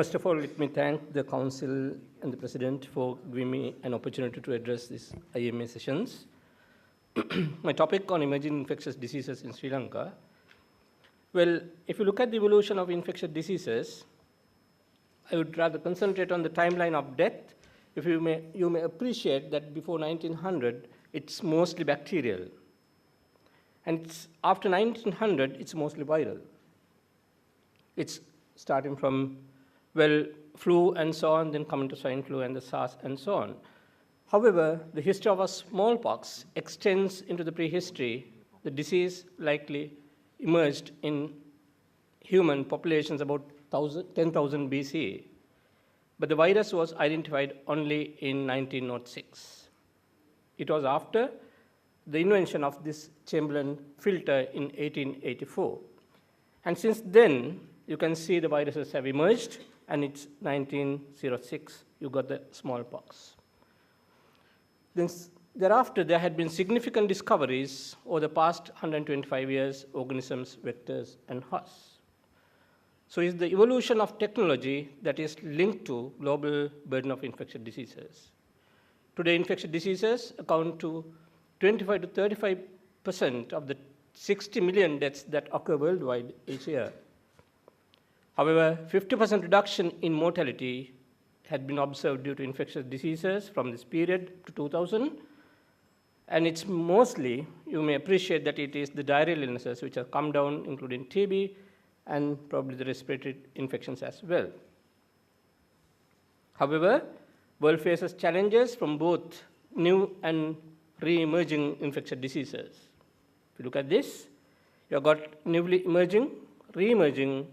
First of all, let me thank the Council and the President for giving me an opportunity to address these IMA sessions. My topic on emerging infectious diseases in Sri Lanka. Well, if you look at the evolution of infectious diseases, I would rather concentrate on the timeline of death. If you may appreciate that before 1900, it's mostly bacterial. And after 1900, it's mostly viral. It's starting from, well, flu and so on, then coming to swine flu and the SARS and so on. However, the history of a smallpox extends into the prehistory. The disease likely emerged in human populations about 10,000 BC, but the virus was identified only in 1906. It was after the invention of this Chamberlain filter in 1884. And since then, you can see the viruses have emerged, and it's 1906, you got the smallpox. Then, thereafter, there had been significant discoveries over the past 125 years, organisms, vectors, and hosts. So it's the evolution of technology that is linked to global burden of infectious diseases. Today, infectious diseases account to 25 to 35% of the 60 million deaths that occur worldwide each year. However, 50% reduction in mortality had been observed due to infectious diseases from this period to 2000. And it's mostly, you may appreciate that it is the diarrheal illnesses which have come down, including TB and probably the respiratory infections as well. However, world faces challenges from both new and re-emerging infectious diseases. If you look at this, you have got newly emerging, re-emerging,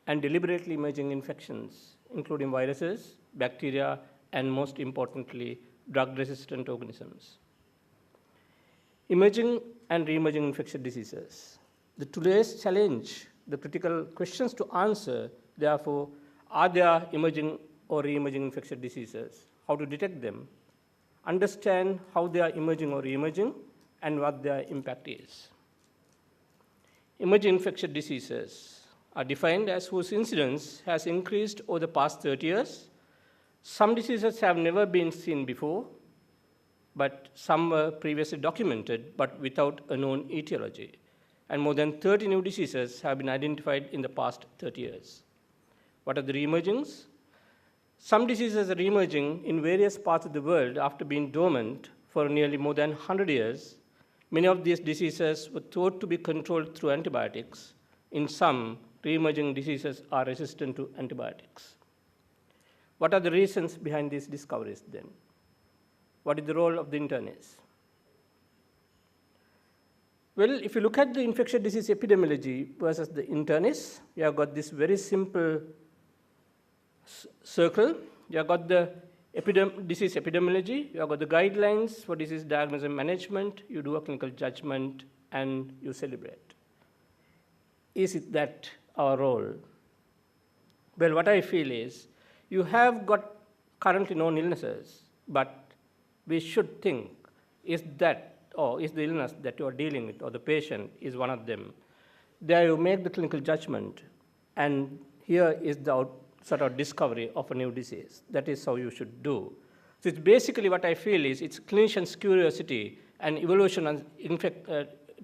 and deliberately emerging infections, including viruses, bacteria, and most importantly, drug-resistant organisms. Emerging and re-emerging infectious diseases. Today's challenge, the critical questions to answer, therefore, are there emerging or re-emerging infectious diseases? How to detect them? Understand how they are emerging or re-emerging, and what their impact is. Emerging infectious diseases are defined as whose incidence has increased over the past 30 years. Some diseases have never been seen before, but some were previously documented, but without a known etiology. And more than 30 new diseases have been identified in the past 30 years. What are the re-emergings? Some diseases are re-emerging in various parts of the world after being dormant for nearly more than 100 years. Many of these diseases were thought to be controlled through antibiotics. In some, re-emerging diseases are resistant to antibiotics. What are the reasons behind these discoveries then? What is the role of the internist? Well, if you look at the infectious disease epidemiology versus the internist, you have got this very simple circle. You have got the disease epidemiology, you have got the guidelines for disease diagnosis and management, you do a clinical judgment, and you celebrate. Is it that our role? Well, what I feel is, you have got currently known illnesses, but we should think, is the illness that you are dealing with, or the patient is one of them. There you make the clinical judgment, and here is the sort of discovery of a new disease. That is how you should do. So it's basically what I feel is, it's clinician's curiosity and evolution of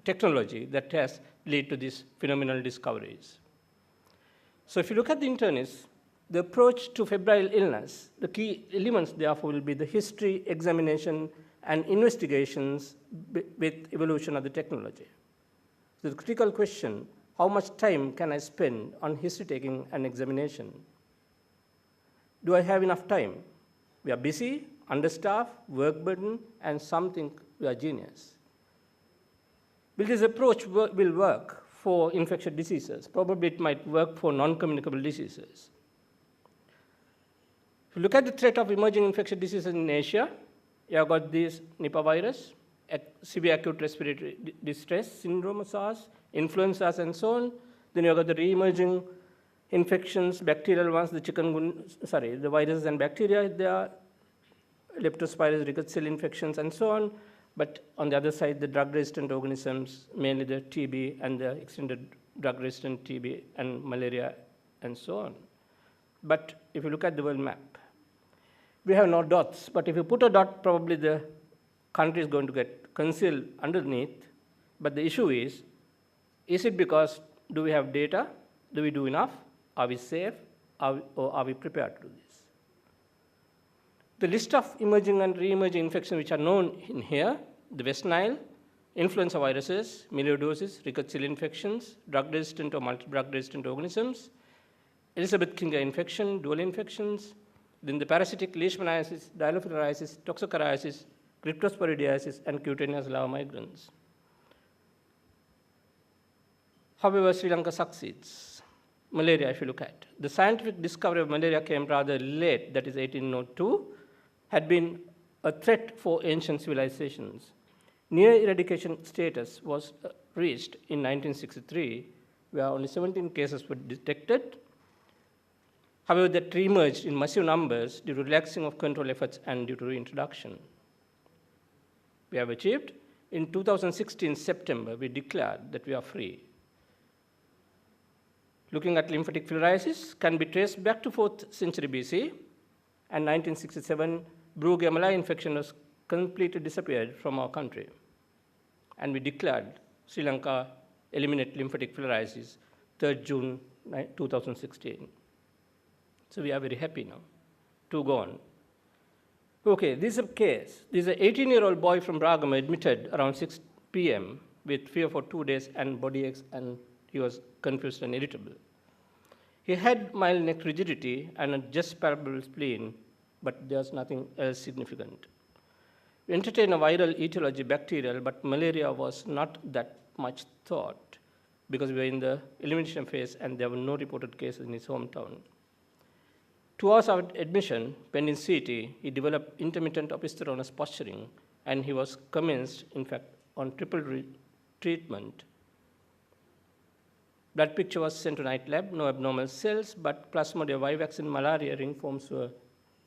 technology that has led to these phenomenal discoveries. So if you look at the internist, the approach to febrile illness, the key elements therefore will be the history, examination, and investigations with evolution of the technology. So the critical question, how much time can I spend on history taking and examination? Do I have enough time? We are busy, understaffed, work burden, and some think we are genius. Will this approach will work for infectious diseases? Probably it might work for non-communicable diseases. If you look at the threat of emerging infectious diseases in Asia, you have got this Nipah virus, severe acute respiratory distress syndrome, SARS, influenzas, and so on. Then you have got the re-emerging infections, bacterial ones, the viruses and bacteria, there are leptospirosis, rickettsial infections, and so on. But on the other side, the drug-resistant organisms, mainly the TB and the extended drug-resistant TB and malaria, and so on. But if you look at the world map, we have no dots, but if you put a dot, probably the country is going to get concealed underneath. But the issue is it because do we have data? Do we do enough? Are we safe? Or are we prepared to do this? The list of emerging and re-emerging infections which are known in here, the West Nile, influenza viruses, melioidosis, rickettsial infections, drug-resistant or multi-drug-resistant organisms, Elizabeth-Kinger infection, dual infections, then the parasitic leishmaniasis, dilophosauriosis, toxocariasis, cryptosporidiasis, and cutaneous lava migrans. However, Sri Lanka succeeds. Malaria, if you look at. The scientific discovery of malaria came rather late, that is 1802, had been a threat for ancient civilizations. Near eradication status was reached in 1963, where only 17 cases were detected. However, that re-emerged in massive numbers due to relaxing of control efforts and due to reintroduction. We have achieved. In 2016, September, we declared that we are free. Looking at lymphatic filariasis can be traced back to 4th century BC, and 1967, Brugge Malay infection was completely disappeared from our country. And we declared Sri Lanka eliminate lymphatic filariasis 3rd June 2016. So we are very happy now to go on. Okay, this is a case. This is an 18-year-old boy from Bragama admitted around 6 p.m. with fever for 2 days and body aches, and he was confused and irritable. He had mild neck rigidity and a just palpable spleen, but there's nothing else significant. We entertained a viral etiology bacterial, but malaria was not that much thought because we were in the elimination phase and there were no reported cases in his hometown. 2 hours after admission, pending CT, he developed intermittent opisthoronous posturing, and he was commenced, in fact, on triple treatment. Blood picture was sent to night lab, no abnormal cells, but Plasmodium vivax and malaria ring forms were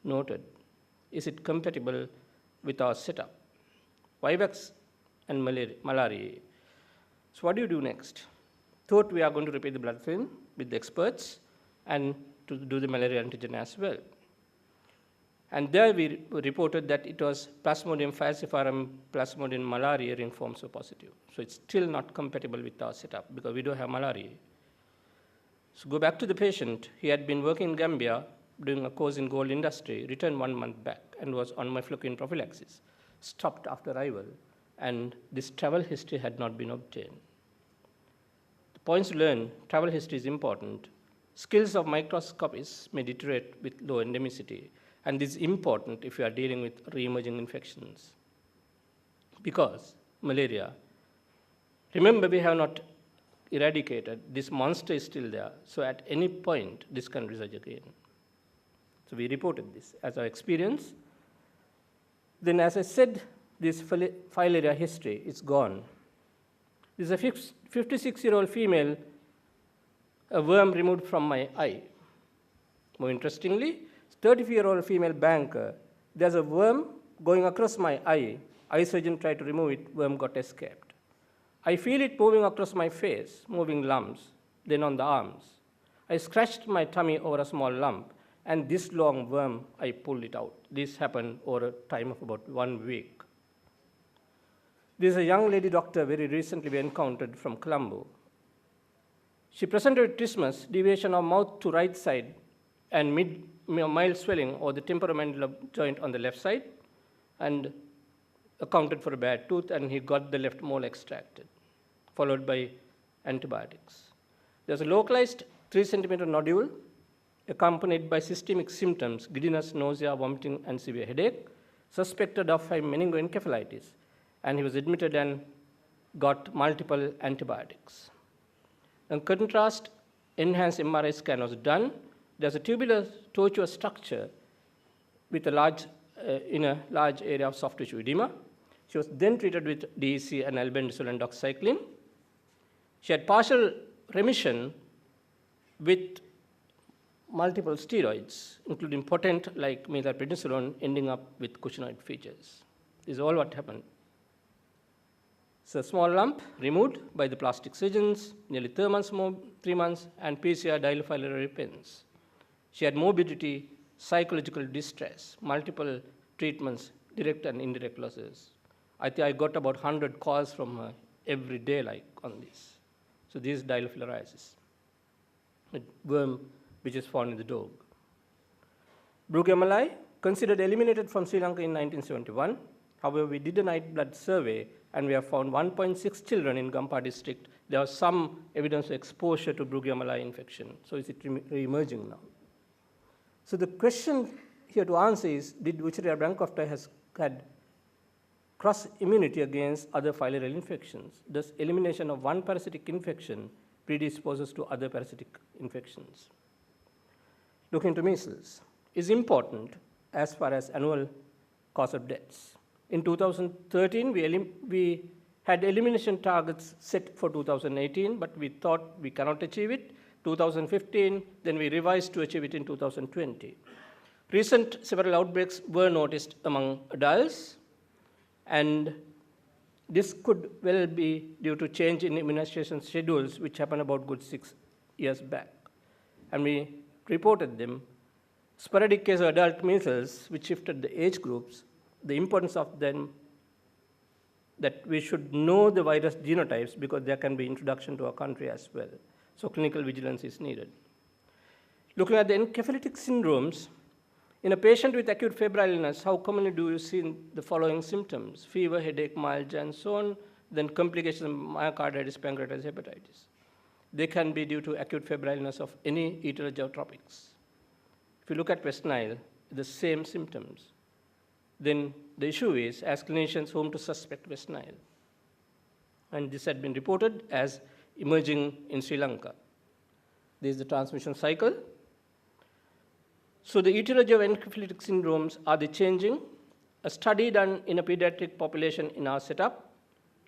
noted. Is it compatible with our setup? Vivax and malaria. So what do you do next? Thought we are going to repeat the blood film with the experts and to do the malaria antigen as well. And there we reported that it was Plasmodium falciparum, Plasmodium malaria ring forms were positive. So it's still not compatible with our setup because we don't have malaria. So go back to the patient. He had been working in Gambia doing a course in gold industry, returned 1 month back and was on mifloquine prophylaxis, stopped after arrival, and this travel history had not been obtained. The points to learn, travel history is important. Skills of microscopists may deteriorate with low endemicity, and this is important if you are dealing with re-emerging infections. Because malaria, remember we have not eradicated, this monster is still there, so at any point this can resurge again. So we reported this as our experience. Then as I said, this filaria history is gone. This is a 56-year-old female, a worm removed from my eye. More interestingly, 34-year-old female banker, there's a worm going across my eye. Eye surgeon tried to remove it, worm got escaped. I feel it moving across my face, moving lumps, then on the arms. I scratched my tummy over a small lump, and this long worm, I pulled it out. This happened over a time of about 1 week. This is a young lady doctor very recently we encountered from Colombo. She presented with trismus, deviation of mouth to right side, and mild swelling or the temporomandibular joint on the left side, and accounted for a bad tooth, and he got the left mole extracted, followed by antibiotics. There's a localized 3 centimeter nodule accompanied by systemic symptoms, giddiness, nausea, vomiting, and severe headache, suspected of meningoencephalitis, and he was admitted and got multiple antibiotics. In contrast, enhanced MRI scan was done. There's a tubular tortuous structure with a large, in a large area of soft tissue edema. She was then treated with DEC and albendazole and doxycycline. She had partial remission with multiple steroids, including potent like methylprednisolone, ending up with cushingoid features. This is all what happened. So small lump removed by the plastic surgeons, nearly 3 months, and PCR dilophilarity pens. She had morbidity, psychological distress, multiple treatments, direct and indirect losses. I think I got about 100 calls from her every day on this. So this is dilophilairiasis, a worm which is found in the dog. Brugelli, considered eliminated from Sri Lanka in 1971. However, we did a night blood survey and we have found 1.6 children in Gampa district. There was some evidence of exposure to Brugelli infection. So is it re-emerging now? So the question here to answer is, did Wuchereria branchiofta has had cross-immunity against other filarial infections? Does elimination of one parasitic infection predisposes to other parasitic infections? Looking into measles is important as far as annual cause of deaths. In 2013, we had elimination targets set for 2018, but we thought we cannot achieve it. 2015, then we revised to achieve it in 2020. Recent several outbreaks were noticed among adults, and this could well be due to change in immunization schedules, which happened about good 6 years back. And we reported them. Sporadic case of adult measles, which shifted the age groups, the importance of them, that we should know the virus genotypes because there can be introduction to our country as well. So clinical vigilance is needed. Looking at the encephalitic syndromes, in a patient with acute febrile illness, how commonly do you see the following symptoms? Fever, headache, myalgia, and so on, then complications of myocarditis, pancreatitis, hepatitis. They can be due to acute febrile illness of any etiology of tropics. If you look at West Nile, the same symptoms. Then the issue is, as clinicians, whom to suspect West Nile. And this had been reported as emerging in Sri Lanka. This is the transmission cycle. So the etiology of encephalitic syndromes, are they changing? A study done in a pediatric population in our setup,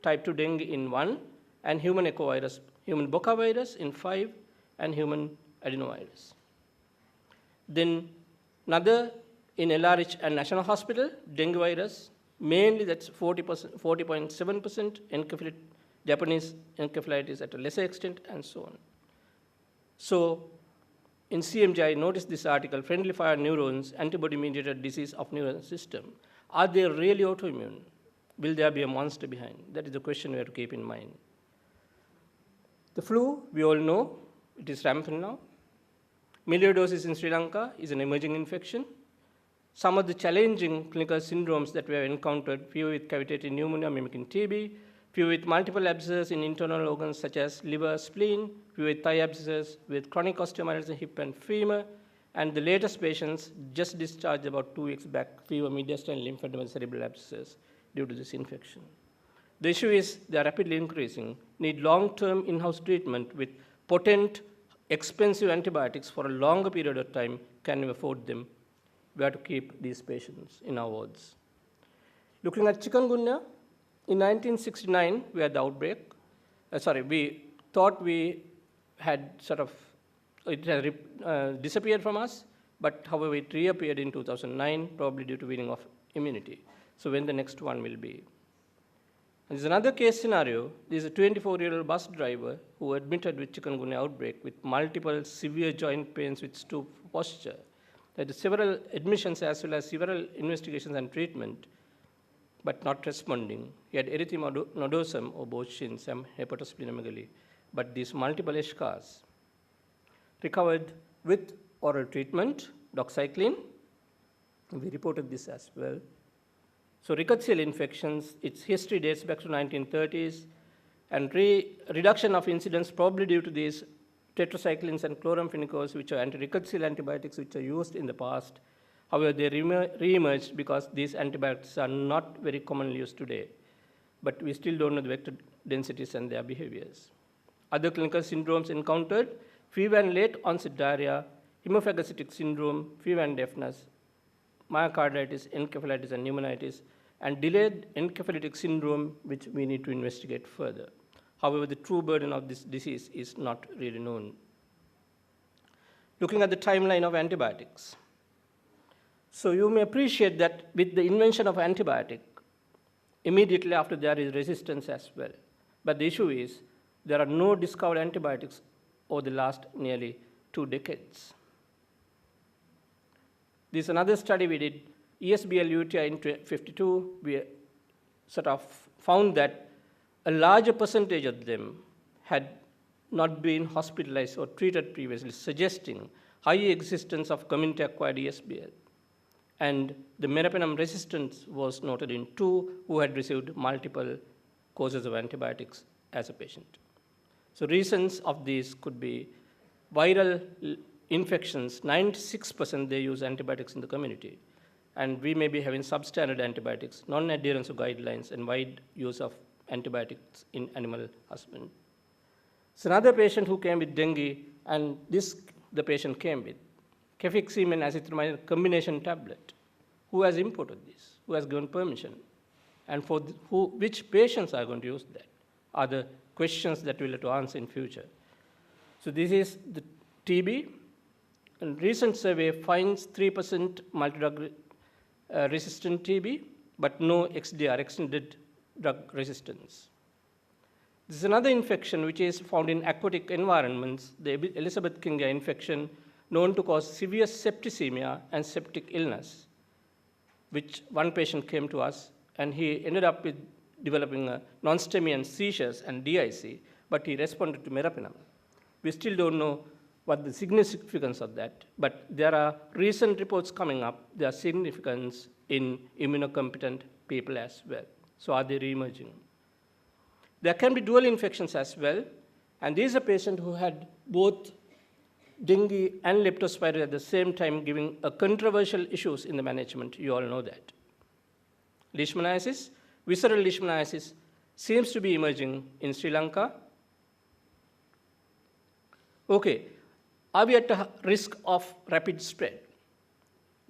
type 2 dengue in 1, and human echovirus, human Boca virus in 5, and human adenovirus. Then another in LRH and National Hospital, dengue virus, mainly that's 40.7%, Japanese encephalitis at a lesser extent, and so on. So in CMG, I noticed this article, friendly fire neurons, antibody-mediated disease of neural system. Are they really autoimmune? Will there be a monster behind? That is the question we have to keep in mind. The flu, we all know, it is rampant now. Melioidosis in Sri Lanka is an emerging infection. Some of the challenging clinical syndromes that we have encountered, few with cavitated pneumonia mimicking TB, few with multiple abscesses in internal organs such as liver, spleen, few with thigh abscesses with chronic osteomyelitis in hip and femur, and the latest patients just discharged about 2 weeks back, fever, mediastinal lymphadenous cerebral abscesses due to this infection. The issue is they are rapidly increasing, need long-term in-house treatment with potent, expensive antibiotics for a longer period of time. Can we afford them? We have to keep these patients in our wards. Looking at chikungunya, in 1969, we had the outbreak. We thought we had it had disappeared from us, but however, it reappeared in 2009, probably due to weaning of immunity. So when the next one will be? And there's another case scenario. There's a 24-year-old bus driver who admitted with chikungunya outbreak with multiple severe joint pains with stoop posture. There are several admissions as well as several investigations and treatment, but not responding. He had erythema nodosum or Bosch-Chin, some hepatosplenomegaly, but these multiple eschars recovered with oral treatment, doxycycline. We reported this as well. So rickettsial infections, its history dates back to 1930s, and reduction of incidence probably due to these tetracyclines and chloramphenicals, which are anti-rickettsial antibiotics which are used in the past. However, they re-emerged because these antibiotics are not very commonly used today. But we still don't know the vector densities and their behaviors. Other clinical syndromes encountered, fever and late onset diarrhea, hemophagocytic syndrome, fever and deafness, myocarditis, encephalitis, and pneumonitis, and delayed encephalitic syndrome, which we need to investigate further. However, the true burden of this disease is not really known. Looking at the timeline of antibiotics. So you may appreciate that with the invention of antibiotic, immediately after there is resistance as well. But the issue is there are no discovered antibiotics over the last nearly 2 decades. This is another study we did, ESBL UTI in 52. We sort of found that a larger percentage of them had not been hospitalized or treated previously, suggesting high existence of community-acquired ESBL. And the meropenem resistance was noted in 2 who had received multiple courses of antibiotics as a patient. So reasons of these could be viral infections. 96% they use antibiotics in the community. And we may be having substandard antibiotics, non-adherence to guidelines, and wide use of antibiotics in animal husbandry. So another patient who came with dengue, and the patient came with cefixime and azithromycin combination tablet. Who has imported this? Who has given permission? And for which patients are going to use that? Are the questions that we'll have to answer in future. So this is the TB. And recent survey finds 3% multidrug resistant TB, but no XDR, extended drug resistance. This is another infection which is found in aquatic environments, the Elizabeth Kinga infection, known to cause severe septicemia and septic illness, which one patient came to us, and he ended up with developing non-STEMIAN seizures and DIC, but he responded to meropenem. We still don't know what the significance of that, but there are recent reports coming up, there are significance in immunocompetent people as well. So are they re-emerging? There can be dual infections as well, and this is a patient who had both dengue and leptospirosis at the same time, giving a controversial issues in the management. You all know that. Leishmaniasis, visceral leishmaniasis seems to be emerging in Sri Lanka. Okay, are we at a risk of rapid spread?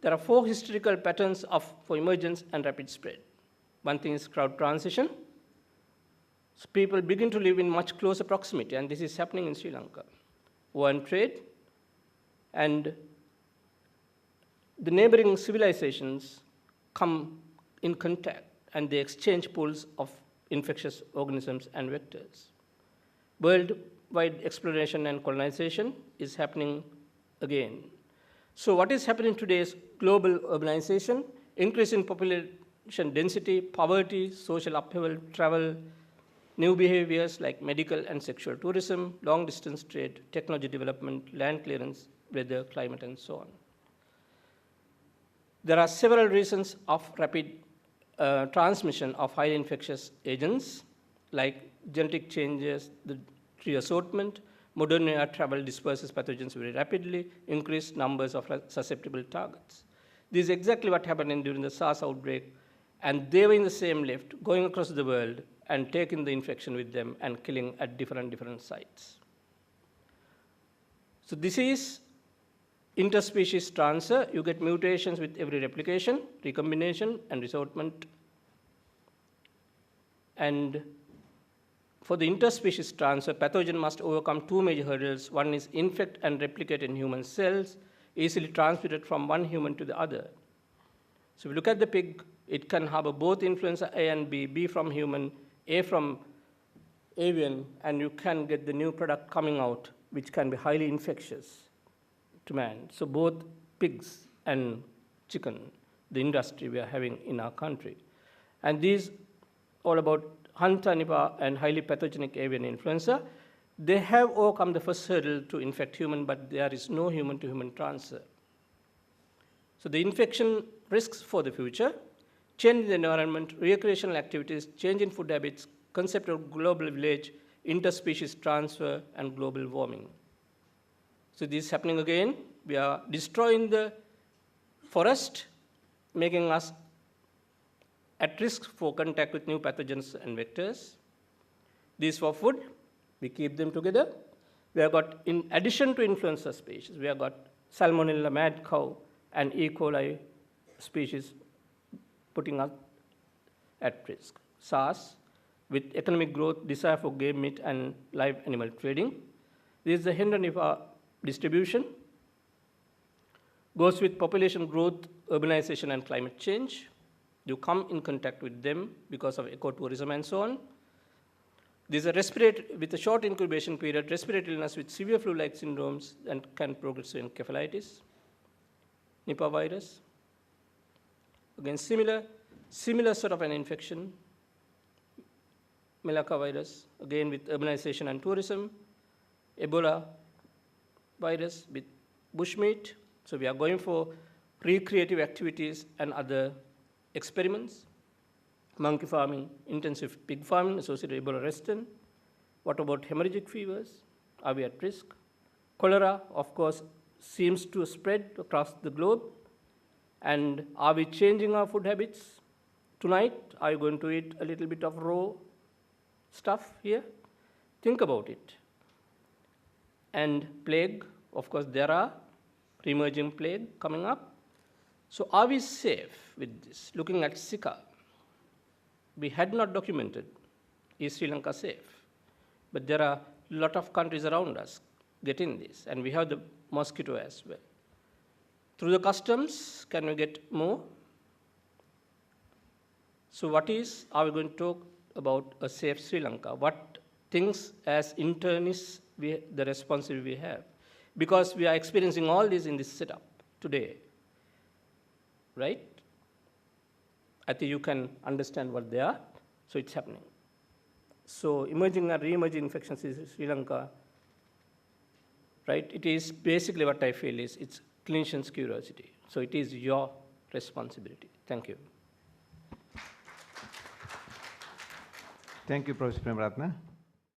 There are 4 historical patterns for emergence and rapid spread. One thing is crowd transition. So people begin to live in much closer proximity, and this is happening in Sri Lanka. War and trade, and the neighboring civilizations come in contact, and they exchange pools of infectious organisms and vectors. Worldwide exploration and colonization is happening again. So what is happening today is global urbanization, increase in population density, poverty, social upheaval, travel, new behaviors like medical and sexual tourism, long-distance trade, technology development, land clearance, weather, climate, and so on. There are several reasons of rapid transmission of highly infectious agents, like genetic changes, the tree assortment, modern air travel disperses pathogens very rapidly, increased numbers of susceptible targets. This is exactly what happened during the SARS outbreak, and they were in the same lift, going across the world and taking the infection with them and killing at different sites. So this is interspecies transfer. You get mutations with every replication, recombination, and resortment. And for the interspecies transfer, pathogen must overcome 2 major hurdles. One is infect and replicate in human cells, easily transmitted from one human to the other. So if you look at the pig, it can harbor both influenza A and B, B from human, A from avian, and you can get the new product coming out, which can be highly infectious to man. So both pigs and chicken, the industry we are having in our country. And these all about Hanta, Nipah, and highly pathogenic avian influenza, they have overcome the first hurdle to infect human, but there is no human-to-human transfer. So the infection risks for the future, change in the environment, recreational activities, change in food habits, concept of global village, interspecies transfer, and global warming. So this is happening again. We are destroying the forest, making us at risk for contact with new pathogens and vectors. These for food, we keep them together. We have got, in addition to influenza species, we have got Salmonella mad cow and E. coli species putting us at risk. SARS, with economic growth, desire for game meat and live animal trading. This is the Hendra-Nipah distribution. Goes with population growth, urbanization, and climate change. You come in contact with them because of ecotourism and so on. There's a respiratory, with a short incubation period, respiratory illness with severe flu-like syndromes and can progress to encephalitis. Nipah virus. Again, similar sort of an infection. Malacca virus, again with urbanization and tourism. Ebola virus with bushmeat. So we are going for recreative activities and other experiments. Monkey farming, intensive pig farming associated with Ebola resistant. What about hemorrhagic fevers? Are we at risk? Cholera, of course, seems to spread across the globe. And are we changing our food habits? Tonight, are you going to eat a little bit of raw stuff here? Think about it. And plague, of course, there are re-emerging plague coming up. So are we safe with this? Looking at Zika, we had not documented, is Sri Lanka safe? But there are a lot of countries around us getting this, and we have the mosquito as well. Through the customs, can we get more? So are we going to talk about a safe Sri Lanka? What things as internists, the responsibility we have? Because we are experiencing all this in this setup today, right? I think you can understand what they are, so it's happening. So emerging and re-emerging infections in Sri Lanka, right? It is basically what I feel is it's clinician's curiosity. So it is your responsibility. Thank you. Thank you, Professor Premratna.